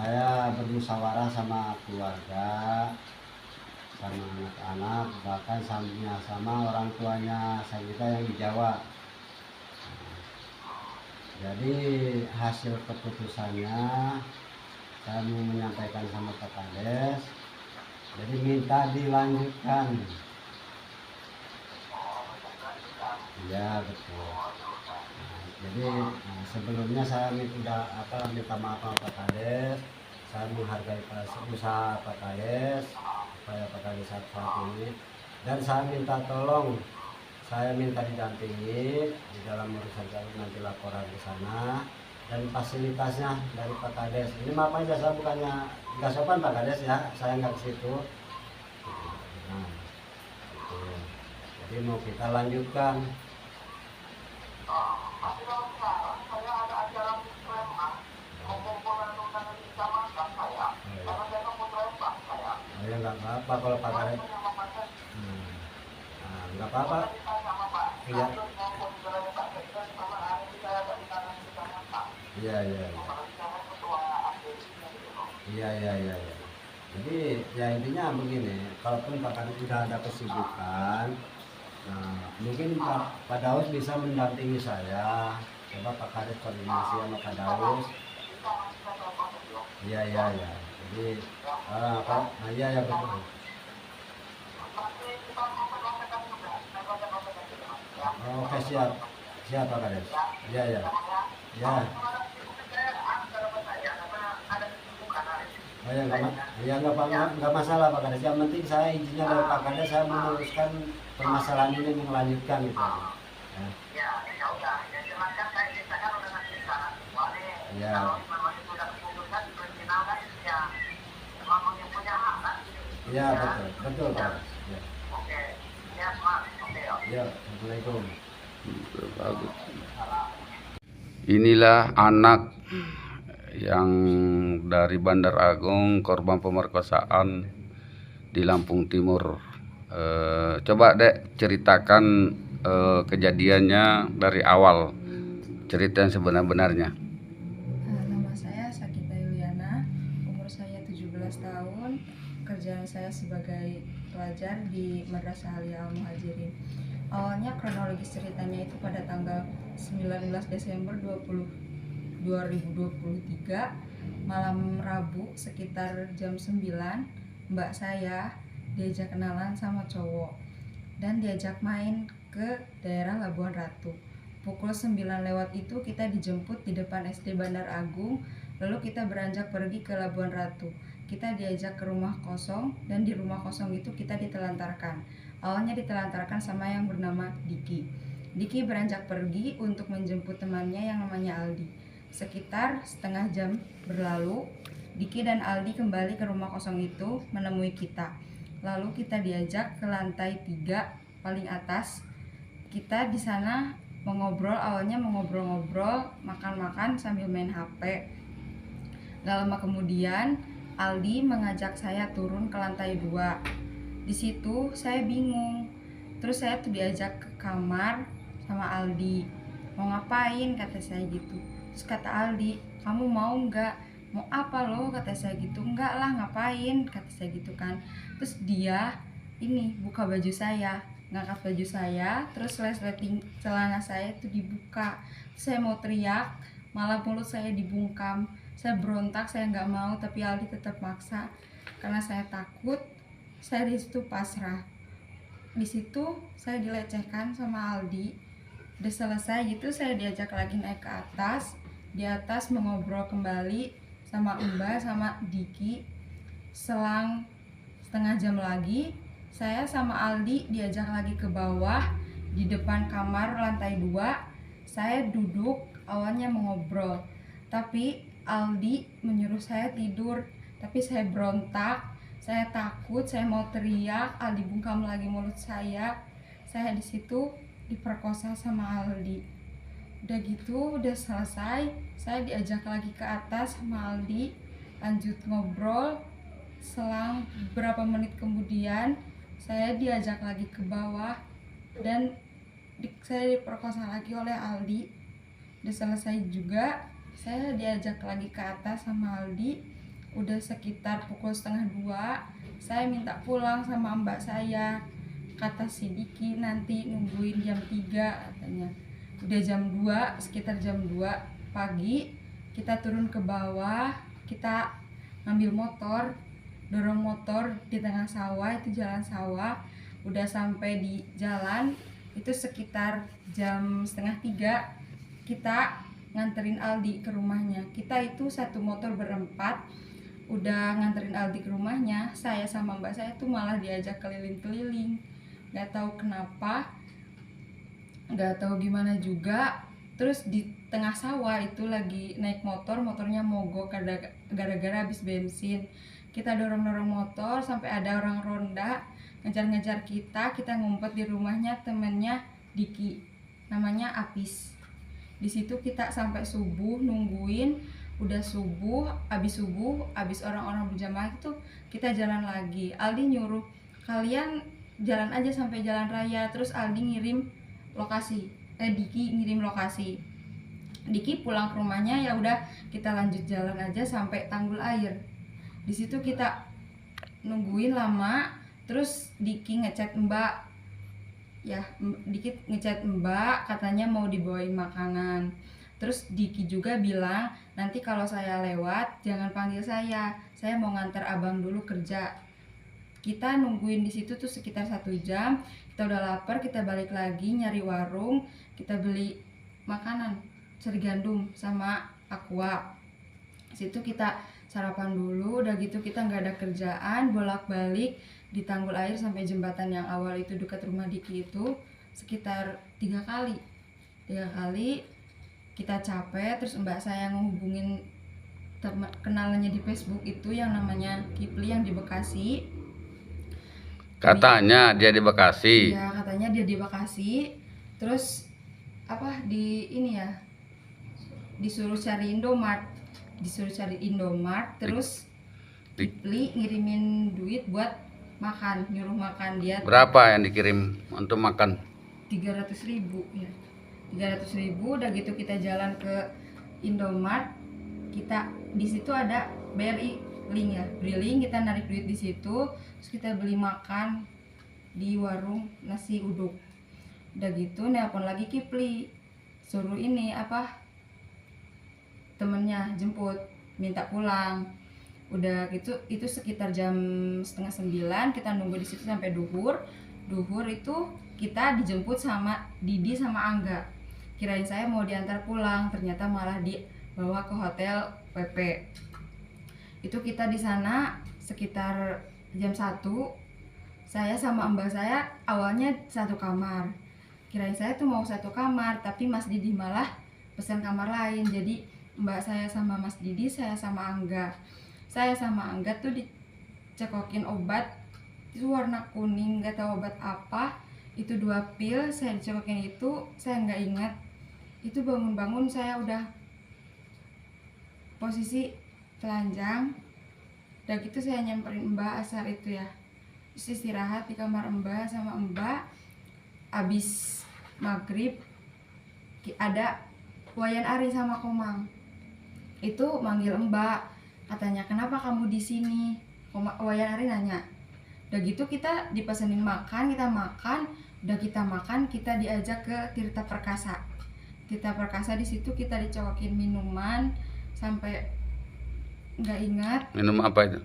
saya bermusyawarah sama keluarga, sama anak-anak, bahkan sama orang tuanya saya juga yang di Jawa. Jadi hasil keputusannya saya mau menyampaikan sama Pak Kades, jadi minta dilanjutkan. Iya betul. Jadi sebelumnya saya minta maaf sama Pak Kades. Saya menghargai usaha Pak Kades, supaya Pak Kades saat ini, dan saya minta tolong, saya minta didampingi di dalam urusan jalur nanti laporan ke sana, dan fasilitasnya dari Pak Kades. Ini maaf aja, saya bukannya nggak sopan Pak Kades ya, saya nggak ke situ. Nah, gitu. Jadi mau kita lanjutkan. Oh ya nggak apa-apa kalau Pak Kades. Nah, nggak apa-apa. Iya. Iya, iya, iya. Iya, iya, iya, iya. Jadi ya intinya begini, kalaupun Pak Kades sudah ada kesibukan, nah mungkin Pak Daus bisa mendampingi saya. Coba Pak Kades koordinasi sama Pak Daus. Iya, iya, iya. Jadi apa? Nah, iya, ya betul. Oke, siap, siap Pak Kades. Iya, iya, ya. Oh ya nggak masalah Pak Kades. Yang penting saya izinnya dari Pak Kades, saya meneruskan permasalahan ini, melanjutkan gitu. Ya. Ya. Ya betul, betul Pak. Ya. Ya, Assalamualaikum. Bagus. Inilah anak yang dari Bandar Agung, korban pemerkosaan di Lampung Timur. Coba Dek ceritakan kejadiannya dari awal, cerita yang sebenar-benarnya. Nama saya Sakita Yuliana, umur saya 17 tahun, kerjaan saya sebagai pelajar di Madrasah Alia Al Muhajirin. Awalnya kronologis ceritanya itu pada tanggal 19 Desember 2023, malam Rabu sekitar jam 9, mbak saya diajak kenalan sama cowok dan diajak main ke daerah Labuan Ratu. Pukul 9 lewat itu kita dijemput di depan SD Bandar Agung, lalu kita beranjak pergi ke Labuan Ratu. Kita diajak ke rumah kosong, dan di rumah kosong itu kita ditelantarkan. Awalnya ditelantarkan sama yang bernama Diki. Diki beranjak pergi untuk menjemput temannya yang namanya Aldi. Sekitar setengah jam berlalu, Diki dan Aldi kembali ke rumah kosong itu menemui kita. Lalu kita diajak ke lantai 3 paling atas. Kita di sana awalnya mengobrol-ngobrol, makan-makan sambil main HP. Gak lama kemudian Aldi mengajak saya turun ke lantai 2. Di situ saya bingung. Terus saya tuh diajak ke kamar sama Aldi. Mau ngapain, kata saya gitu. Terus kata Aldi, kamu mau nggak? Mau apa lo, kata saya gitu. Enggak lah, ngapain, kata saya gitu kan. Terus dia ini buka baju saya, ngangkat baju saya, terus resleting celana saya itu dibuka. Saya mau teriak, malah mulut saya dibungkam. Saya berontak, saya nggak mau, tapi Aldi tetap maksa. Karena saya takut, saya di situ pasrah. Di situ saya dilecehkan sama Aldi. Udah selesai gitu, saya diajak lagi naik ke atas. Di atas mengobrol kembali sama Mbak sama Diki. Selang setengah jam lagi, saya sama Aldi diajak lagi ke bawah. Di depan kamar lantai 2, saya duduk, awalnya mengobrol, tapi Aldi menyuruh saya tidur. Tapi saya berontak, saya takut, saya mau teriak. Aldi bungkam lagi mulut saya. Saya di situ diperkosa sama Aldi. Udah gitu, udah selesai, saya diajak lagi ke atas sama Aldi, lanjut ngobrol. Selang beberapa menit kemudian, saya diajak lagi ke bawah dan saya diperkosa lagi oleh Aldi. Udah selesai juga, saya diajak lagi ke atas sama Aldi. udah sekitar pukul 1:30 saya minta pulang sama mbak saya. Kata si Diki nanti nungguin jam 3 katanya. Udah jam 2, sekitar jam 2 pagi kita turun ke bawah, kita ngambil motor, dorong motor di tengah sawah, itu jalan sawah. Udah sampai di jalan itu sekitar jam 2:30 kita nganterin Aldi ke rumahnya. Kita itu satu motor berempat, udah nganterin Aldi ke rumahnya, saya sama mbak saya tuh malah diajak keliling-keliling. Gak tahu kenapa, gak tahu gimana juga. Terus di tengah sawah itu lagi naik motor, motornya mogok gara-gara habis bensin. Kita dorong-dorong motor sampai ada orang ronda ngejar-ngejar kita. Kita ngumpet di rumahnya temennya Diki, namanya Apis. Di situ kita sampai subuh nungguin. Udah subuh, abis orang-orang berjamaah itu kita jalan lagi. Aldi nyuruh kalian jalan aja sampai jalan raya. Terus Aldi ngirim lokasi, Diki ngirim lokasi. Diki pulang ke rumahnya, ya udah kita lanjut jalan aja sampai tanggul air. Di situ kita nungguin lama. Terus Diki ngechat mbak, ya Diki ngechat mbak katanya mau dibawain makanan. Terus Diki juga bilang nanti kalau saya lewat jangan panggil saya mau nganter abang dulu kerja. Kita nungguin di situ tuh sekitar 1 jam. Kita udah lapar, kita balik lagi nyari warung, kita beli makanan, seri gandum sama aqua. Situ kita sarapan dulu, udah gitu kita nggak ada kerjaan, bolak-balik di tanggul air sampai jembatan yang awal itu dekat rumah Diki itu sekitar 3 kali. 3 kali kita capek. Terus mbak saya ngehubungin kenalannya di Facebook itu yang namanya Kipli yang di Bekasi. Katanya dia di Bekasi. Ya, katanya dia di Bekasi. Terus apa di ini ya, disuruh cari Indomart. Terus Kipli ngirimin duit buat makan, nyuruh makan dia. Berapa yang dikirim untuk makan? 300.000 ya. 300.000. Udah gitu kita jalan ke Indomart. Kita di situ ada BRI link ya, Briling. Kita narik duit di situ. Terus kita beli makan di warung nasi uduk. Udah gitu nelpon lagi Kipli, suruh ini apa, temennya jemput, minta pulang. Udah gitu itu sekitar jam 8:30 kita nunggu di situ sampai duhur. Duhur itu kita dijemput sama Didi sama Angga. Kirain saya mau diantar pulang, ternyata malah dibawa ke hotel PP. Itu kita di sana sekitar jam 1. Saya sama mbak saya awalnya satu kamar. Kirain saya tuh mau satu kamar, tapi Mas Didi malah pesan kamar lain. Jadi mbak saya sama Mas Didi, saya sama Angga. Saya sama Angga tuh dicekokin obat itu warna kuning, nggak tahu obat apa. Itu 2 pil, saya dicekokin itu, saya nggak ingat. Itu bangun-bangun saya udah posisi telanjang. Udah gitu saya nyamperin mbak asar itu ya, istirahat di kamar mbak sama mbak. Abis maghrib ada Wayan Ari sama Komang itu manggil mbak, katanya kenapa kamu di sini. Wayan Ari nanya. Udah gitu kita dipesenin makan, kita makan. Udah kita makan, kita diajak ke Tirta Perkasa. Tirta Perkasa di situ kita dicokokin minuman sampai nggak ingat. Minum apa itu?